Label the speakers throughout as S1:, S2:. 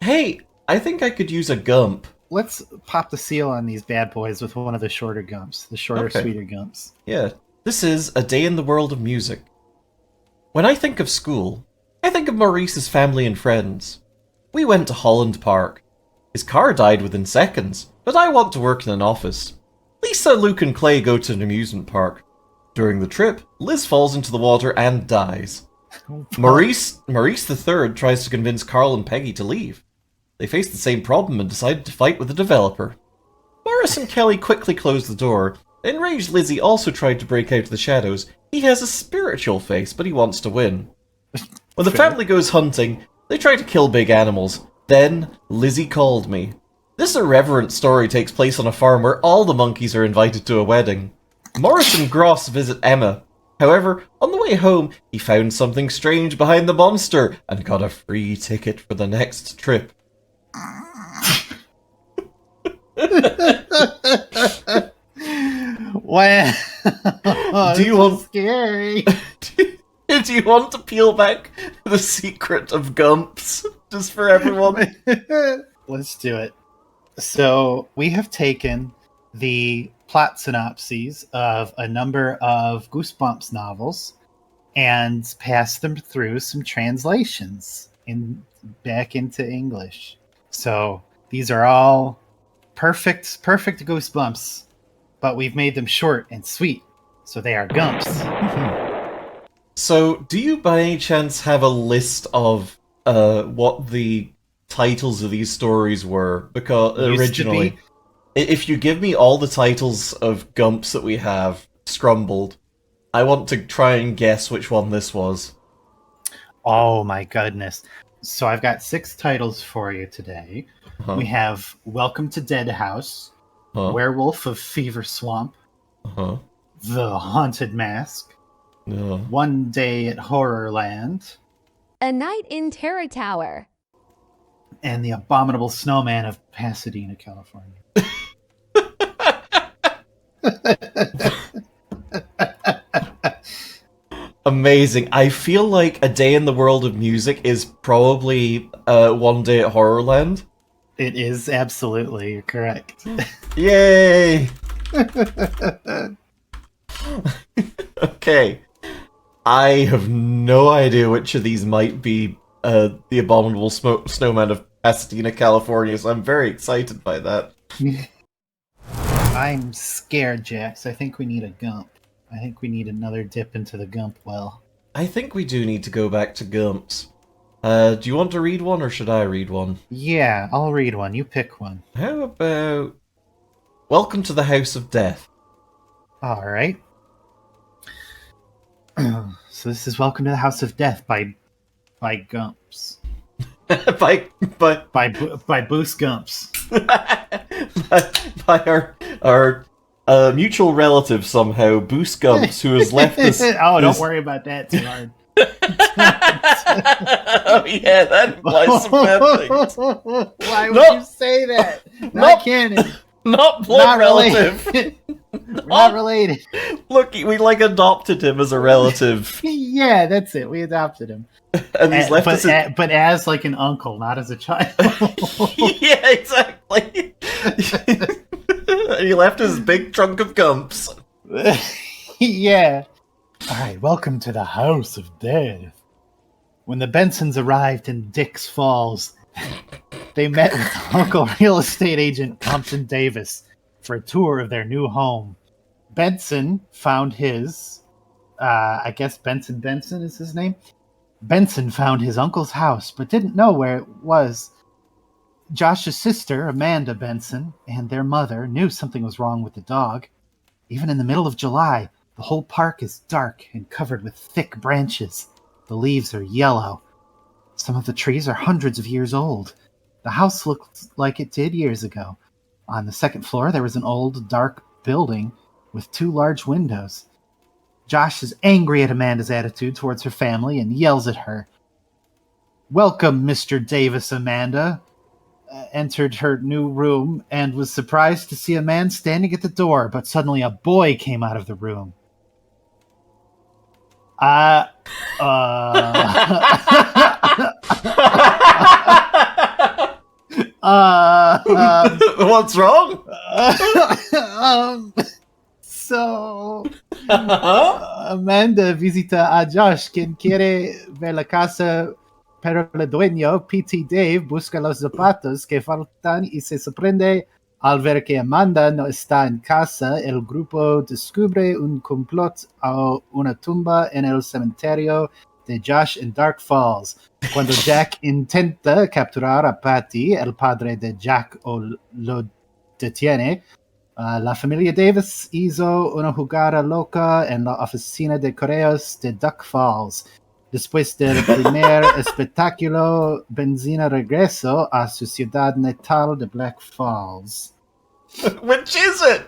S1: Hey, I think I could use a gump.
S2: Let's pop the seal on these bad boys with one of the shorter gumps. The shorter,
S1: Okay.
S2: sweeter gumps.
S1: Yeah. This is A Day in the World of Music. When I think of school, I think of Maurice's family and friends. We went to Holland Park. His car died within seconds, but I want to work in an office. Lisa, Luke, and Clay go to an amusement park. During the trip, Liz falls into the water and dies. Maurice III tries to convince Carl and Peggy to leave. They face the same problem and decide to fight with the developer. Morris and Kelly quickly close the door. Enraged Lizzie also tried to break out of the shadows. He has a spiritual face, but he wants to win. When the family goes hunting, they try to kill big animals. Then, Lizzie called me. This irreverent story takes place on a farm where all the monkeys are invited to a wedding. Morris and Gross visit Emma. However, on the way home, he found something strange behind the monster and got a free ticket for the next trip.
S2: Wow.
S1: Do you want
S2: scary?
S1: Do you want to peel back the secret of Gumps just for everyone?
S2: Let's do it. So we have taken the plot synopses of a number of Goosebumps novels and passed them through some translations back into English. So these are all perfect Goosebumps, but we've made them short and sweet, so they are Gumps.
S1: So, do you by any chance have a list of what the titles of these stories were? Because originally, if you give me all the titles of Gumps that we have scrumbled, I want to try and guess which one this was.
S2: Oh my goodness. So I've got 6 titles for you today.
S1: Uh-huh.
S2: We have Welcome to Dead House, Werewolf of Fever Swamp, The Haunted Mask, One Day at Horrorland,
S3: A Night in Terror Tower,
S2: and The Abominable Snowman of Pasadena, California.
S1: Amazing. I feel like A Day in the World of Music is probably One Day at Horrorland.
S2: It is absolutely, you're correct.
S1: Yay! Okay. I have no idea which of these might be The Abominable Snowman of Pasadena, California, so I'm very excited by that.
S2: I'm scared, Jax. I think we need a gump. I think we need another dip into the gump well.
S1: I think we do need to go back to Gumps. Do you want to read one, or should I read one?
S2: Yeah, I'll read one. You pick one.
S1: How about Welcome to the House of Death?
S2: All right. So this is Welcome to the House of Death by Gumps.
S1: by
S2: Boost Gumps.
S1: by our mutual relative somehow, Boost Gumps, who has left us.
S2: Don't worry about that too hard.
S1: Oh yeah, that implies some bad things.
S2: Why would you say that? Not canon.
S1: Not blood relative.
S2: We're not related.
S1: Look, we adopted him as a relative.
S2: Yeah, that's it. We adopted him.
S1: And he's left us
S2: but as like an uncle, not as a child.
S1: Yeah, exactly. He left his big trunk of gumps.
S2: Yeah. All right, welcome to the House of Death. When the Bensons arrived in Dix Falls, they met with local real estate agent Compton Davis for a tour of their new home. Benson found his, I guess Benson is his name? Benson found his uncle's house, but didn't know where it was. Josh's sister, Amanda Benson, and their mother knew something was wrong with the dog. Even in the middle of July, the whole park is dark and covered with thick branches. The leaves are yellow. Some of the trees are hundreds of years old. The house looked like it did years ago. On the second floor, there was an old, dark building with 2 large windows. Josh is angry at Amanda's attitude towards her family and yells at her. "Welcome, Mr. Davis, Amanda." Entered her new room and was surprised to see a man standing at the door, but suddenly a boy came out of the room.
S1: What's wrong?
S2: So Amanda visita a Josh quien quiere ver la casa, pero el dueño, P.T. Dave, busca los zapatos que faltan y se sorprende al ver que Amanda no está en casa. El grupo descubre un complot o una tumba en el cementerio de Josh en Dark Falls. Cuando Jack intenta capturar a Patty, el padre de Jack lo detiene. La familia Davis hizo una jugada loca en la oficina de correos de Duck Falls. Después del primer espectáculo, Benzina regresó a su ciudad natal de Black Falls.
S1: Which is it?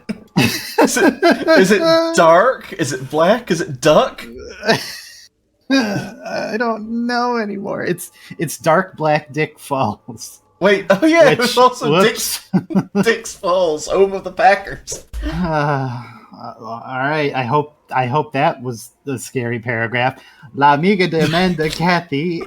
S1: Is it dark? Is it black? Is it duck?
S2: I don't know anymore. It's Dark Black Dick Falls.
S1: Wait, oh yeah,
S2: Which,
S1: it's also
S2: whoops.
S1: Dick's Falls, home of the Packers.
S2: All right, I hope that was the scary paragraph. La amiga de Amanda, Kathy,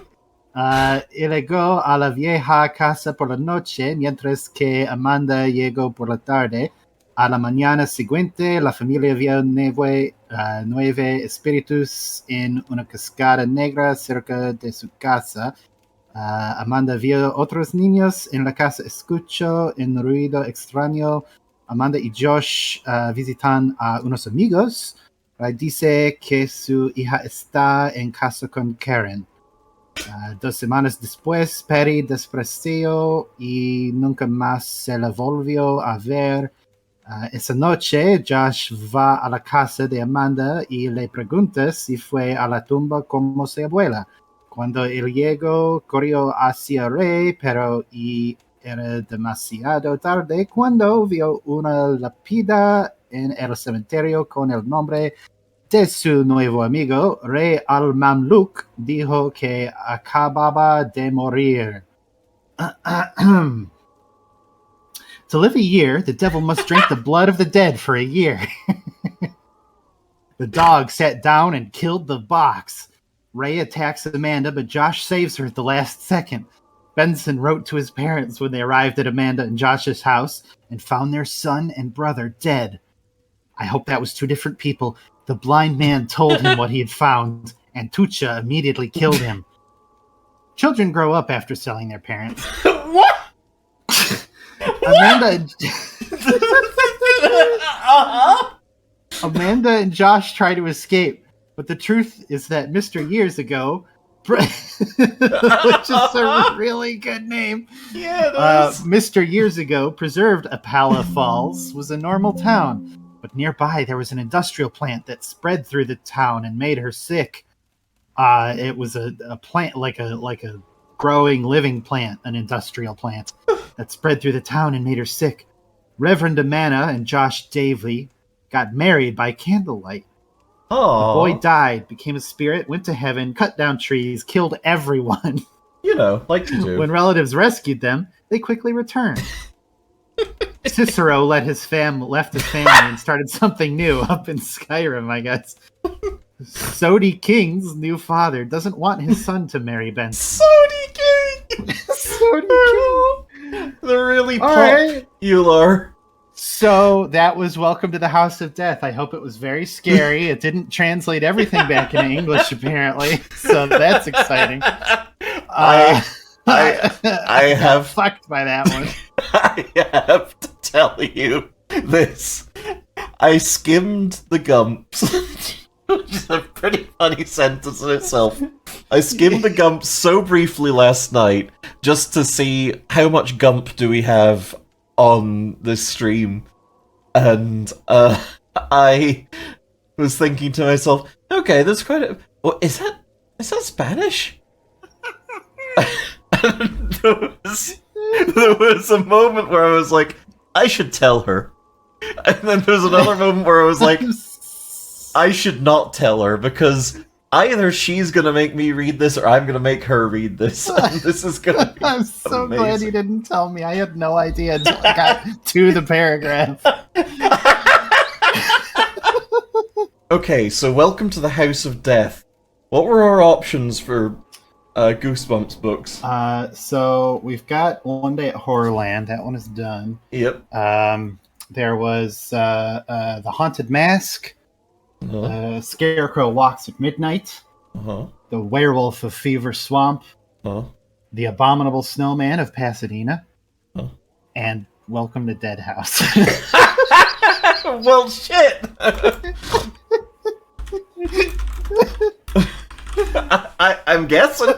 S2: llegó a la vieja casa por la noche, mientras que Amanda llegó por la tarde. A la mañana siguiente, la familia vio nueve espíritus en una cascada negra cerca de su casa. Amanda vio otros niños en la casa. Escuchó un ruido extraño. Amanda y Josh visitan a unos amigos. Dice que su hija está en casa con Karen. 2 semanas después, Perry desapareció y nunca más se la volvió a ver. Esa noche, Josh va a la casa de Amanda y le pregunta si fue a la tumba como su abuela. Cuando él llegó, corrió hacia Ray, pero era demasiado tarde cuando vio una lápida en el cementerio con el nombre de su nuevo amigo. Ray al-Mamluk dijo que acababa de morir. To live a year, the devil must drink the blood of the dead for a year. The dog sat down and killed the box. Ray attacks Amanda, but Josh saves her at the last second. Benson wrote to his parents when they arrived at Amanda and Josh's house and found their son and brother dead. I hope that was 2 different people. The blind man told him what he had found, and Tucha immediately killed him. Children grow up after selling their parents.
S1: What?
S2: Amanda and Josh try to escape, but the truth is that Mr. Years Ago, which is a really good name,
S1: Yeah, it is.
S2: Mr. Years Ago preserved Apala Falls was a normal town, but nearby there was an industrial plant that spread through the town and made her sick. It was a plant like a growing living plant, an industrial plant that spread through the town and made her sick. Reverend Amana and Josh Davey got married by candlelight. The boy died, became a spirit, went to heaven, cut down trees, killed everyone.
S1: You know, like you do.
S2: When relatives rescued them, they quickly returned. Cicero left his family and started something new up in Skyrim, I guess. Sodi King's new father doesn't want his son to marry Benson.
S1: Sodi King!
S2: Sodi King!
S1: They're really
S2: Alright.
S1: popular.
S2: So that was Welcome to the House of Death. I hope it was very scary. It didn't translate everything back into English, apparently. So that's exciting.
S1: I have
S2: fucked by that one.
S1: I have to tell you this. I skimmed the Gumps. Which is a pretty funny sentence in itself. I skimmed the Gump so briefly last night just to see how much Gump do we have on this stream. And I was thinking to myself, okay, there's quite a... Well, is that Spanish? there was a moment where I was like, I should tell her. And then there's another moment where I was like, I should not tell her, because either she's going to make me read this or I'm going to make her read this. And this is going to be
S2: I'm so
S1: amazing.
S2: glad you didn't tell me. I had no idea until I got to the paragraph.
S1: Okay, so welcome to the House of Death. What were our options for Goosebumps books.
S2: So we've got One Day at Horrorland. That one is done.
S1: Yep.
S2: There was The Haunted Mask.
S1: Uh-huh.
S2: Scarecrow Walks at Midnight.
S1: Uh-huh.
S2: The Werewolf of Fever Swamp.
S1: Uh-huh.
S2: The Abominable Snowman of Pasadena.
S1: Uh-huh.
S2: And Welcome to Dead House.
S1: Well, shit! I'm guessing.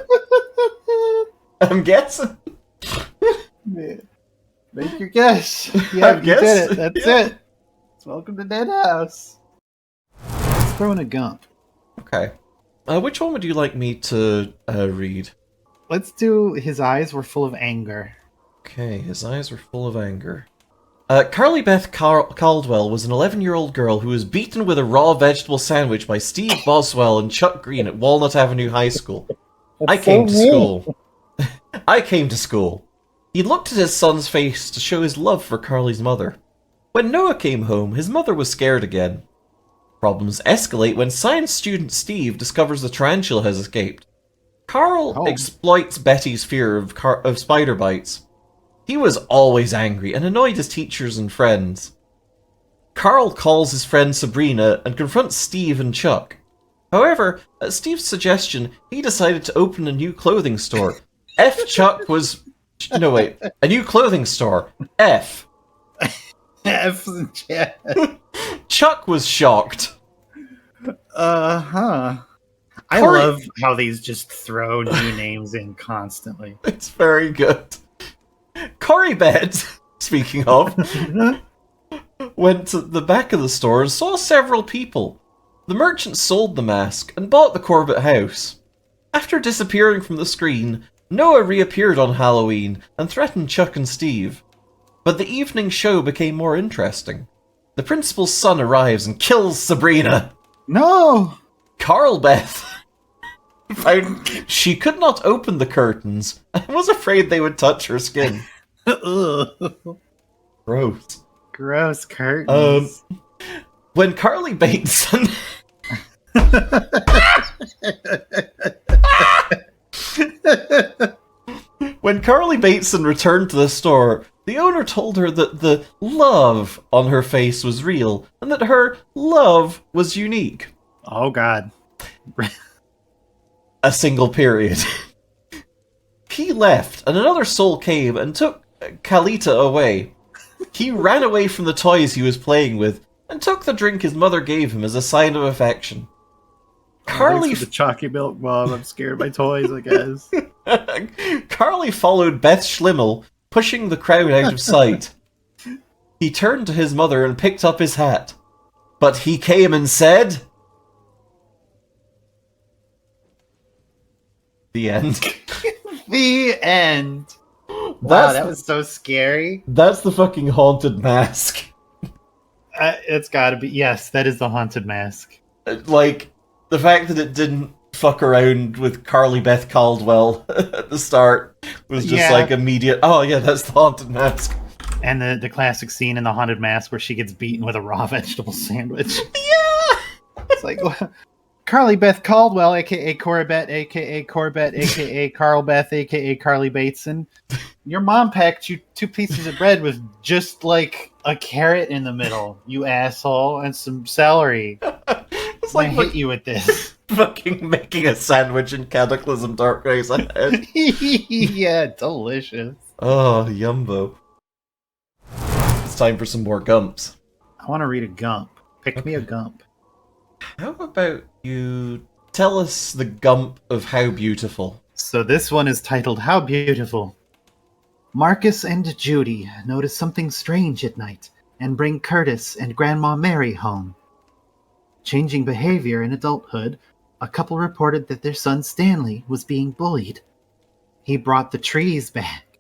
S1: I'm guessing.
S2: Make your guess. Yeah, you did it. That's
S1: yeah.
S2: it. It's Welcome to Dead House. Let's throw in a gump.
S1: Okay. Which one would you like me to read?
S2: Let's do His Eyes Were Full of Anger.
S1: Okay, his eyes were full of anger. Carly Beth Caldwell was an 11-year-old girl who was beaten with a raw vegetable sandwich by Steve Boswell and Chuck Green at Walnut Avenue High School. I came to school. I came to school. He looked at his son's face to show his love for Carly's mother. When Noah came home, his mother was scared again. Problems escalate when science student Steve discovers the tarantula has escaped. Carl exploits Betty's fear of spider bites. He was always angry and annoyed his teachers and friends. Carl calls his friend Sabrina and confronts Steve and Chuck. However, at Steve's suggestion, he decided to open a new clothing store. Chuck was... No, wait. A new clothing store. F. Chuck was shocked.
S2: I love how these just throw new names in constantly.
S1: It's very good. Corey Bed, speaking of, went to the back of the store and saw several people. The merchant sold the mask and bought the Corbett house. After disappearing from the screen, Noah reappeared on Halloween and threatened Chuck and Steve. But the evening show became more interesting. The principal's son arrives and kills Sabrina.
S2: No!
S1: Carl Beth found she could not open the curtains and was afraid they would touch her skin. Gross.
S2: Gross curtains.
S1: When Carly Bateson... When Carly Bateson returned to the store, the owner told her that the love on her face was real and that her love was unique.
S2: Oh, God.
S1: A single period. He left, and another soul came and took Kalita away. He ran away from the toys he was playing with and took the drink his mother gave him as a sign of affection. Carly...
S2: the chalky milk, Mom. I'm scared of my toys, I guess.
S1: Carly followed Beth Schlimmel, pushing the crowd out of sight. He turned to his mother and picked up his hat. But he came and said... The end.
S2: The end. Wow, that was so scary.
S1: That's the fucking haunted mask.
S2: It's gotta be. Yes, that is the haunted mask.
S1: Like, the fact that it didn't fuck around with Carly Beth Caldwell at the start was just like immediate. Oh yeah, that's the haunted mask.
S2: And the classic scene in the haunted mask where she gets beaten with a raw vegetable sandwich.
S1: Yeah!
S2: It's like... Carly Beth Caldwell, a.k.a. Corbett, a.k.a. Corbett, a.k.a. Carl Beth, a.k.a. Carly Bateson. Your mom packed you 2 pieces of bread with just, like, a carrot in the middle, you asshole, and some celery. It's like, I hit you with this.
S1: Fucking making a sandwich in Cataclysm Dark Race ahead.
S2: Yeah, delicious.
S1: Oh, yumbo. It's time for some more gumps.
S2: I want to read a gump. Pick me a gump.
S1: How about you tell us the gump of How Beautiful?
S2: So this one is titled How Beautiful. Marcus and Judy notice something strange at night and bring Curtis and Grandma Mary home. Changing behavior in adulthood, a couple reported that their son Stanley was being bullied. He brought the trees back.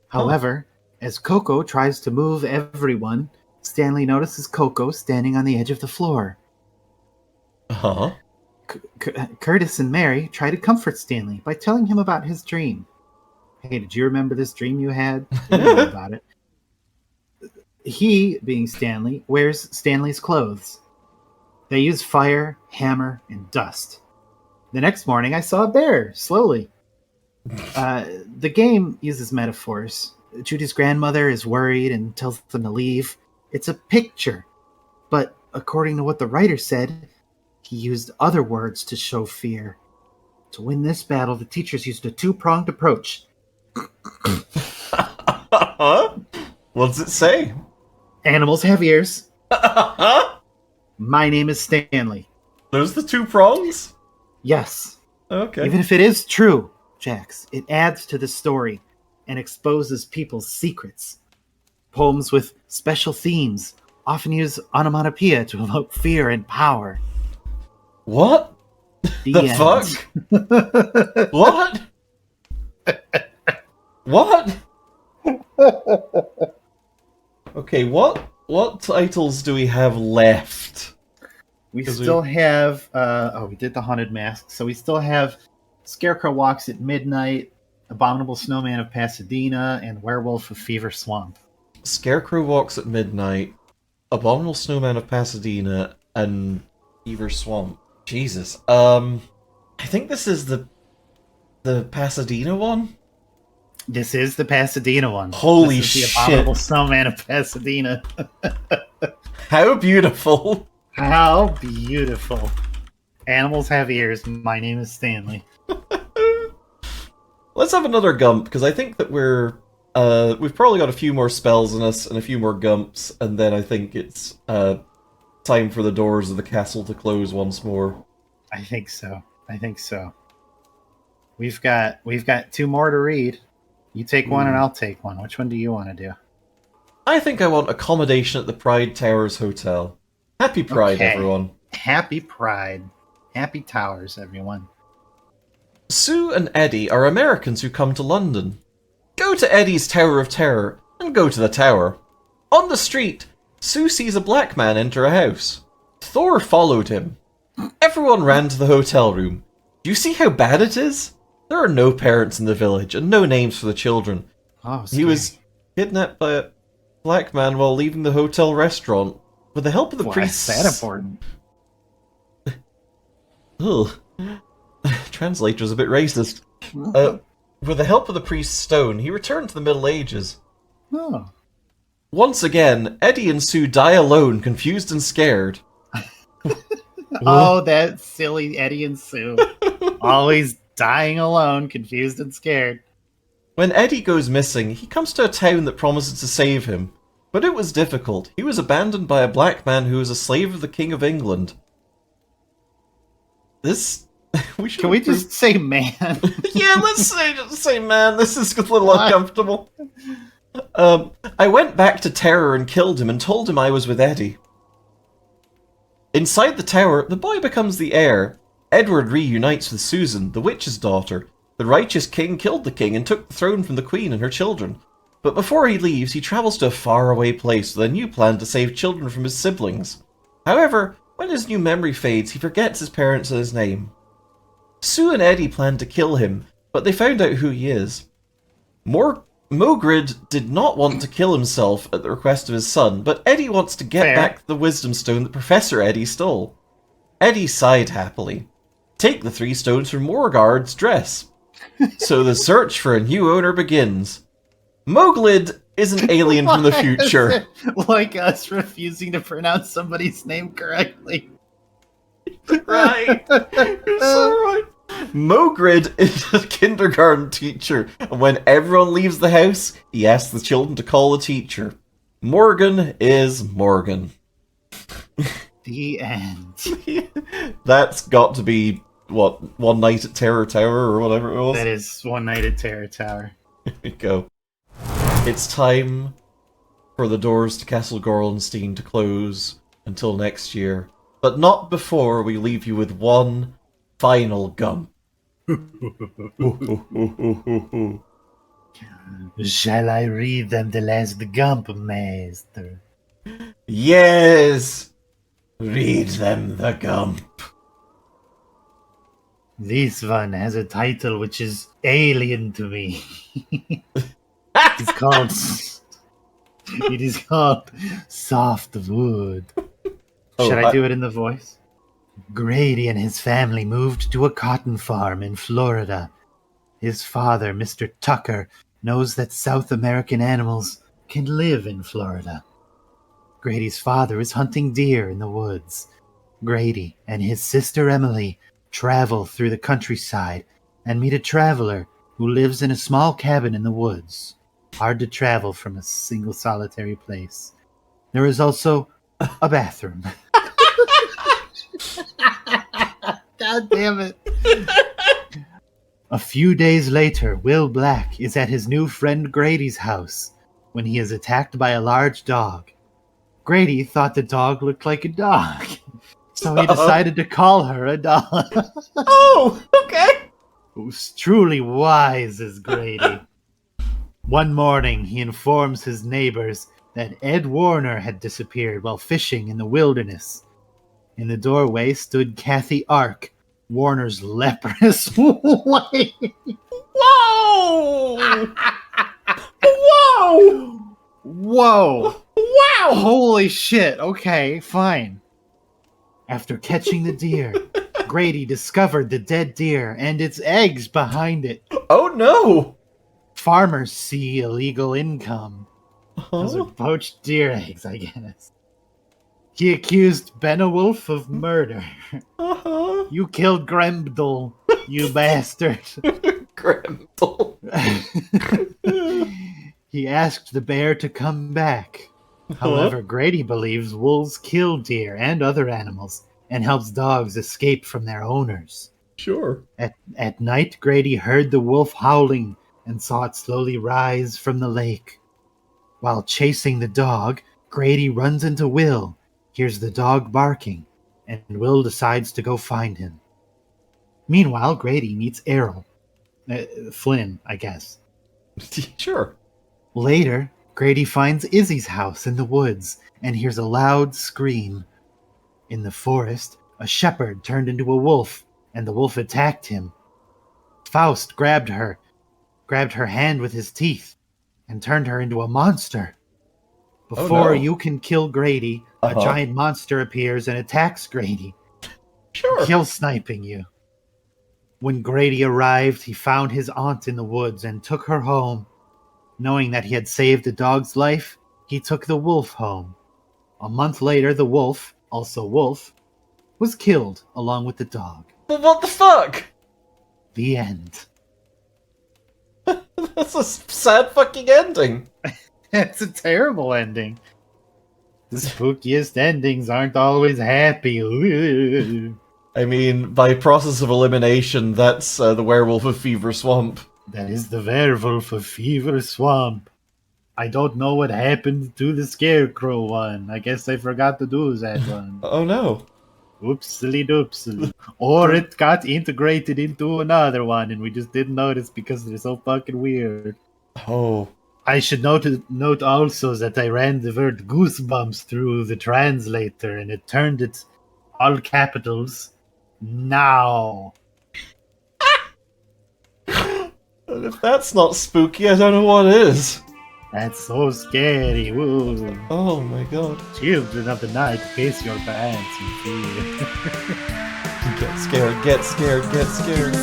S2: However, as Coco tries to move everyone, Stanley notices Coco standing on the edge of the floor.
S1: Uh-huh.
S2: Curtis and Mary try to comfort Stanley by telling him about his dream. Hey, did you remember this dream you had? Tell me about it. He, being Stanley, wears Stanley's clothes. They use fire, hammer, and dust. The next morning, I saw a bear, slowly. The game uses metaphors. Judy's grandmother is worried and tells them to leave. It's a picture. But according to what the writer said, he used other words to show fear. To win this battle, the teachers used a two-pronged approach.
S1: What does it say?
S2: Animals have ears. My name is Stanley.
S1: Those the two prongs?
S2: Yes.
S1: Okay.
S2: Even if it is true, Jax, it adds to the story and exposes people's secrets. Poems with special themes often use onomatopoeia to evoke fear and power.
S1: What? The fuck? What? What? Okay, what titles do we have left?
S2: We still have we did the Haunted Mask, so we still have Scarecrow Walks at Midnight, Abominable Snowman of Pasadena, and Werewolf of Fever Swamp.
S1: Scarecrow Walks at Midnight, Abominable Snowman of Pasadena, and Fever Swamp. Jesus. I think this is the Pasadena one?
S2: This is the Pasadena one.
S1: Holy
S2: this is
S1: shit.
S2: The Abominable Snowman of Pasadena.
S1: How beautiful.
S2: How beautiful. Animals have ears. My name is Stanley.
S1: Let's have another Gump, because I think that we've probably got a few more spells in us and a few more Gumps, and then I think it's time for the doors of the castle to close once more.
S2: I think so. We've got two more to read. You take one and I'll take one. Which one do you want to do?
S1: I think I want accommodation at the Pride Towers Hotel. Happy Pride,
S2: Okay.
S1: everyone.
S2: Happy Pride. Happy Towers, everyone.
S1: Sue and Eddie are Americans who come to London. Go to Eddie's Tower of Terror and go to the tower. On the street, Sue sees a black man enter a house. Thor followed him. Everyone ran to the hotel room. Do you see how bad it is? There are no parents in the village and no names for the children.
S2: Oh,
S1: He was kidnapped by a black man while leaving the hotel restaurant. With the help of the
S2: Why
S1: priests...
S2: is that important?
S1: Ugh. Translator's a bit racist. With the help of the priest Stone, he returned to the Middle Ages.
S2: Oh.
S1: Once again, Eddie and Sue die alone, confused and scared.
S2: Oh, that silly Eddie and Sue. Always dying alone, confused and scared.
S1: When Eddie goes missing, he comes to a town that promises to save him. But it was difficult. He was abandoned by a black man who was a slave of the King of England. This...
S2: Can we just say man?
S1: Yeah, let's say man, this is a little uncomfortable. I went back to Terror and killed him and told him I was with Eddie. Inside the tower, the boy becomes the heir. Edward reunites with Susan, the witch's daughter. The righteous king killed the king and took the throne from the queen and her children. But before he leaves, he travels to a faraway place with a new plan to save children from his siblings. However, when his new memory fades, he forgets his parents and his name. Sue and Eddie plan to kill him, but they found out who he is. Mogrid did not want to kill himself at the request of his son, but Eddie wants to get back the wisdom stone that Professor Eddie stole. Eddie sighed happily. Take the 3 stones from Morgard's dress. So the search for a new owner begins. Moglid is an alien from the future.
S2: Like us refusing to pronounce somebody's name correctly.
S1: Right. You're so right. Mogrid is a kindergarten teacher, and when everyone leaves the house, he asks the children to call the teacher. Morgan is Morgan.
S2: The end.
S1: That's got to be, what, One Night at Terror Tower or whatever it was?
S2: That is One Night at Terror Tower.
S1: Here we go. It's time for the doors to Castle Gorlenstein to close until next year. But not before we leave you with one final gump.
S2: Shall I read them the last gump, master?
S1: Yes! Read them the gump.
S2: This one has a title which is alien to me. It is called Softwood. Should I do it in the voice? Grady and his family moved to a cotton farm in Florida. His father, Mr. Tucker, knows that South American animals can live in Florida. Grady's father is hunting deer in the woods. Grady and his sister Emily travel through the countryside and meet a traveler who lives in a small cabin in the woods. Hard to travel from a single solitary place. There is also a bathroom. God damn it. A few days later, Will Black is at his new friend Grady's house when he is attacked by a large dog. Grady thought the dog looked like a dog, so he decided to call her a dog.
S1: Oh, okay.
S2: Who's truly wise is Grady. One morning, he informs his neighbors that Ed Warner had disappeared while fishing in the wilderness. In the doorway stood Kathy Ark, Warner's leprous wife.
S1: Whoa! Whoa!
S2: Whoa!
S1: Wow!
S2: Holy shit, okay, fine. After catching the deer, Grady discovered the dead deer and its eggs behind it.
S1: Oh no!
S2: Farmers see illegal income. Those are
S1: Huh?
S2: poached deer eggs, I guess. He accused Benewolf of murder.
S1: Uh-huh.
S2: You killed Grendel, you bastard.
S1: Grendel.
S2: He asked the bear to come back. However, Grady believes wolves kill deer and other animals and helps dogs escape from their owners.
S1: Sure.
S2: At night, Grady heard the wolf howling and saw it slowly rise from the lake. While chasing the dog, Grady runs into Will, hears the dog barking, and Will decides to go find him. Meanwhile, Grady meets Errol. Flynn, I guess.
S1: Sure.
S2: Later, Grady finds Izzy's house in the woods and hears a loud scream. In the forest, a shepherd turned into a wolf, and the wolf attacked him. Faust grabbed her hand with his teeth, and turned her into a monster. Before
S1: no.
S2: you can kill Grady, a
S1: Uh-huh.
S2: giant monster appears and attacks Grady,
S1: Sure.
S2: kill sniping you. When Grady arrived, he found his aunt in the woods and took her home. Knowing that he had saved the dog's life, he took the wolf home. A month later, the wolf, also Wolf, was killed along with the dog.
S1: But what the fuck?
S2: The end.
S1: That's a sad fucking ending.
S2: It's a terrible ending. The spookiest endings aren't always happy.
S1: I mean, by process of elimination, that's the werewolf of Fever Swamp.
S2: That is the werewolf of Fever Swamp. I don't know what happened to the scarecrow one. I guess I forgot to do that one.
S1: Oh no.
S2: Oopsily doopsily. Or it got integrated into another one and we just didn't notice because they're so fucking weird.
S1: Oh.
S2: I should note also that I ran the word Goosebumps through the translator and it turned it all capitals. Now.
S1: And if that's not spooky, I don't know what is.
S2: That's so scary. Woo.
S1: Oh my god.
S2: Children of the night, piss your pants in fear.
S1: Get scared, get scared, get scared.